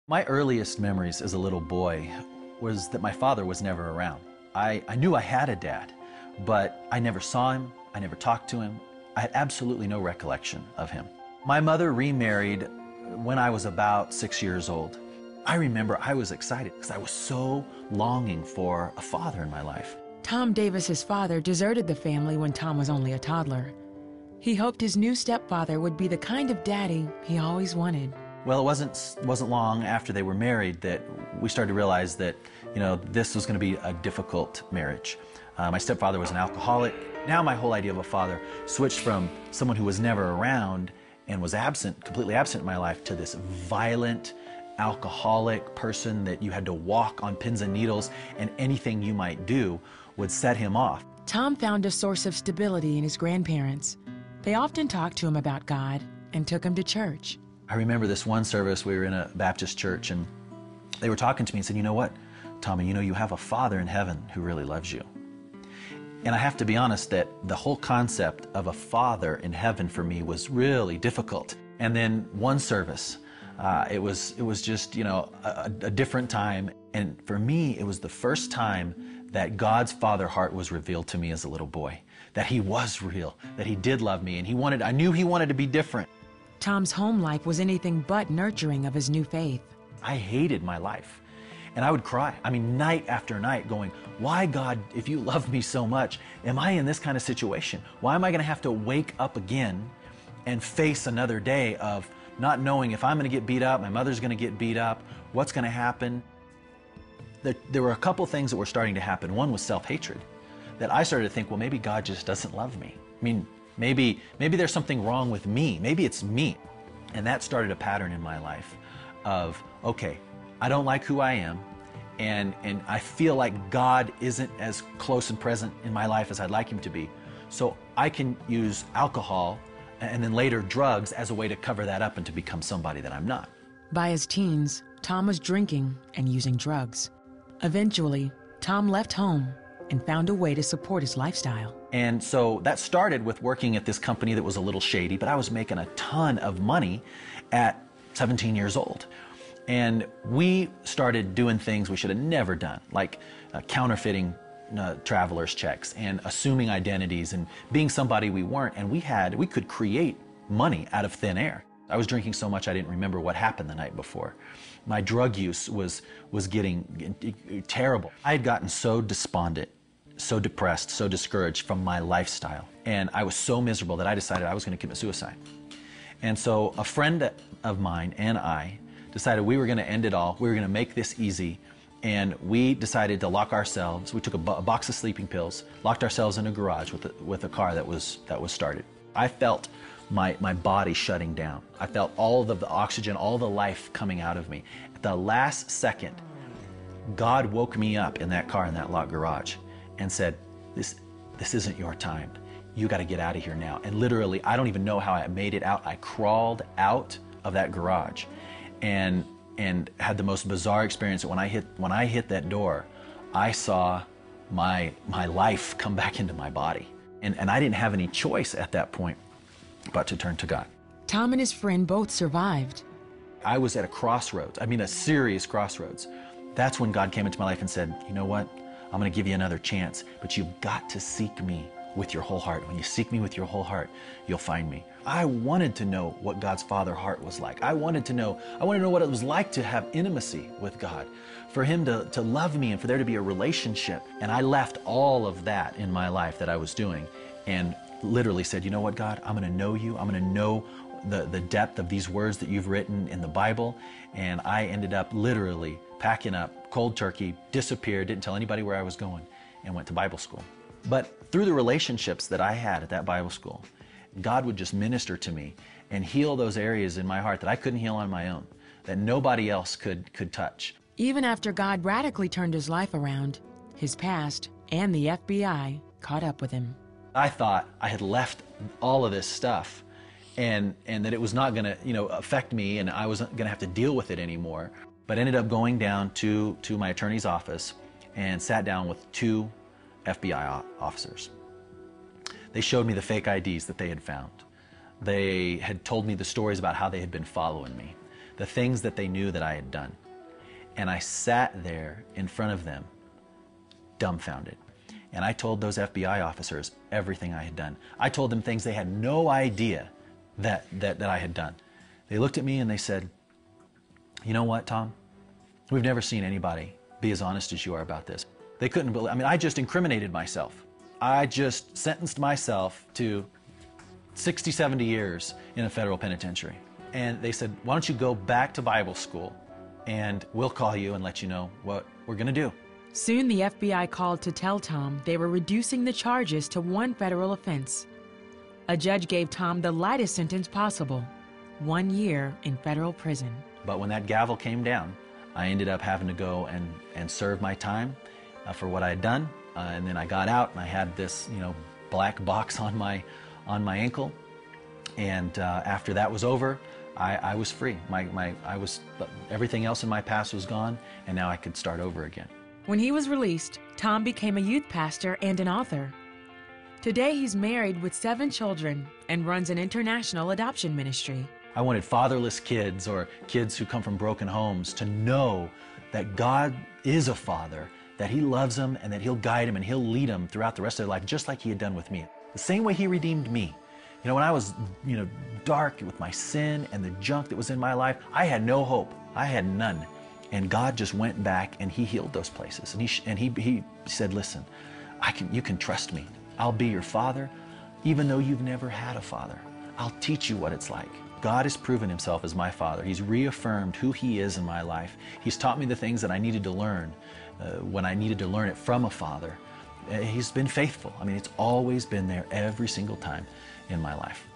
My earliest memories as a little boy was that my father was never around. I knew I had a dad, but I never saw him, I never talked to him. I had absolutely no recollection of him. My mother remarried when I was about 6 years old. I remember I was excited because I was so longing for a father in my life. Tom Davis's father deserted the family when Tom was only a toddler. He hoped his new stepfather would be the kind of daddy he always wanted. Well, it wasn't long after they were married that we started to realize that, this was going to be a difficult marriage. My stepfather was an alcoholic. Now my whole idea of a father switched from someone who was never around and was absent, completely absent in my life, to this violent, alcoholic person that you had to walk on pins and needles, and anything you might do would set him off. Tom found a source of stability in his grandparents. They often talked to him about God and took him to church. I remember this one service, we were in a Baptist church, and they were talking to me and said, "You know what, Tommy, you have a Father in heaven who really loves you." And I have to be honest that the whole concept of a father in heaven for me was really difficult. And then one service, it was just, a different time. And for me, it was the first time that God's father heart was revealed to me as a little boy, that he was real, that he did love me, and I knew he wanted to be different. Tom's home life was anything but nurturing of his new faith. I hated my life, and I would cry. Night after night going, "Why, God, if you love me so much, am I in this kind of situation? Why am I going to have to wake up again and face another day of not knowing if I'm going to get beat up, my mother's going to get beat up, what's going to happen?" There were a couple things that were starting to happen. One was self-hatred, that I started to think, well, maybe God just doesn't love me. Maybe there's something wrong with me. Maybe it's me. And that started a pattern in my life of, okay, I don't like who I am, and I feel like God isn't as close and present in my life as I'd like him to be. So I can use alcohol and then later drugs as a way to cover that up and to become somebody that I'm not. By his teens, Tom was drinking and using drugs. Eventually, Tom left home and found a way to support his lifestyle. And so that started with working at this company that was a little shady, but I was making a ton of money at 17 years old. And we started doing things we should have never done, like counterfeiting traveler's checks and assuming identities and being somebody we weren't. And we could create money out of thin air. I was drinking so much I didn't remember what happened the night before. My drug use was getting terrible. I had gotten so despondent, so depressed, so discouraged from my lifestyle. And I was so miserable that I decided I was going to commit suicide. And so a friend of mine and I decided we were going to end it all. We were going to make this easy. And we decided to lock ourselves. We took a box of sleeping pills, locked ourselves in a garage with a car that was started. I felt my body shutting down. I felt all of the oxygen, all the life coming out of me. At the last second, God woke me up in that car in that locked garage and said, this isn't your time. You got to get out of here now. And literally, I don't even know how I made it out. I crawled out of that garage and had the most bizarre experience. When I hit that door, I saw my life come back into my body. And I didn't have any choice at that point but to turn to God. Tom and his friend both survived. I was at a crossroads, a serious crossroads. That's when God came into my life and said, "You know what? I'm going to give you another chance, but you've got to seek me with your whole heart. When you seek me with your whole heart, you'll find me." I wanted to know what God's Father heart was like. I wanted to know what it was like to have intimacy with God, for him to love me and for there to be a relationship. And I left all of that in my life that I was doing and literally said, "You know what, God? I'm going to know you. I'm going to know the depth of these words that you've written in the Bible." And I ended up literally packing up cold turkey, disappeared, didn't tell anybody where I was going, and went to Bible school. But through the relationships that I had at that Bible school, God would just minister to me and heal those areas in my heart that I couldn't heal on my own, that nobody else could touch. Even after God radically turned his life around, his past and the FBI caught up with him. I thought I had left all of this stuff and that it was not going to, affect me and I wasn't going to have to deal with it anymore. But ended up going down to my attorney's office and sat down with 2 FBI officers. They showed me the fake IDs that they had found. They had told me the stories about how they had been following me. the things that they knew that I had done. And I sat there in front of them, dumbfounded. And I told those FBI officers everything I had done. I told them things they had no idea that I had done. They looked at me and they said, "You know what, Tom? We've never seen anybody be as honest as you are about this." They couldn't believe, I mean, I just incriminated myself. I just sentenced myself to 60, 70 years in a federal penitentiary. And they said, "Why don't you go back to Bible school and we'll call you and let you know what we're going to do." Soon the FBI called to tell Tom they were reducing the charges to one federal offense. A judge gave Tom the lightest sentence possible, 1 year in federal prison. But when that gavel came down, I ended up having to go and serve my time for what I had done. And then I got out and I had this, black box on my ankle. And after that was over, I was free. Everything else in my past was gone, and now I could start over again. When he was released, Tom became a youth pastor and an author. Today he's married with 7 children and runs an international adoption ministry. I wanted fatherless kids or kids who come from broken homes to know that God is a father, that he loves them and that he'll guide them and he'll lead them throughout the rest of their life, just like he had done with me. The same way he redeemed me. When I was, dark with my sin and the junk that was in my life, I had no hope. I had none. And God just went back and he healed those places. And he said, "Listen, you can trust me. I'll be your father, even though you've never had a father. I'll teach you what it's like." God has proven himself as my father. He's reaffirmed who he is in my life. He's taught me the things that I needed to learn when I needed to learn it from a father. He's been faithful. I mean, it's always been there every single time in my life.